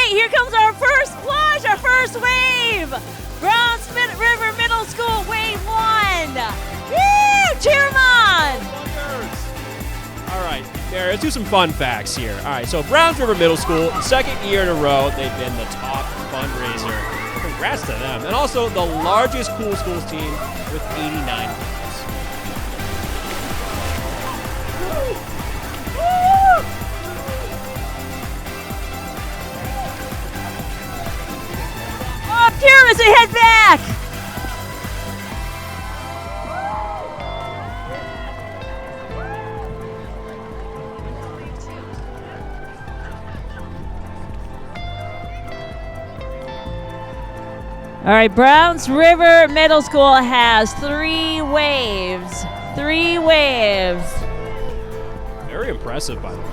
right, here comes our first plunge, our first wave. Browns River Middle School, wave 1. Woo! Cheer 'em on! All right, there, let's do some fun facts here. All right, so Browns River Middle School, second year in a row, they've been the top fundraiser. Congrats to them. And also the largest Cool Schools team with 89 points. Oh, cheer 'em as we head back. All right, Browns River Middle School has 3 waves. 3 waves. Very impressive, by the way.